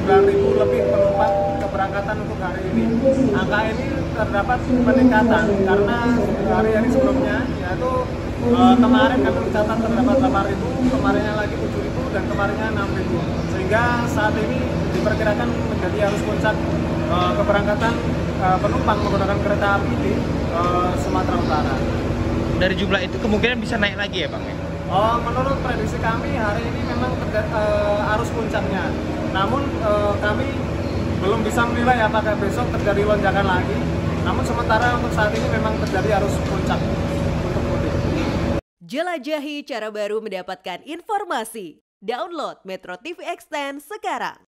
9.000 lebih penumpang keberangkatan untuk hari ini. Angka ini terdapat peningkatan karena hari-hari sebelumnya, yaitu kemarin kami mencatat terdapat 8.000, kemarinnya lagi 7.000, dan kemarinnya 6.000. Sehingga saat ini diperkirakan menjadi arus puncak keberangkatan penumpang menggunakan kereta api di Sumatera Utara. Dari jumlah itu kemungkinan bisa naik lagi ya Bang? Menurut prediksi kami hari ini memang arus puncaknya. Namun kami belum bisa menilai apakah besok terjadi lonjakan lagi. Namun sementara untuk saat ini memang terjadi arus puncak untuk mudik. Jelajahi cara baru mendapatkan informasi. Download Metro TV Extend sekarang.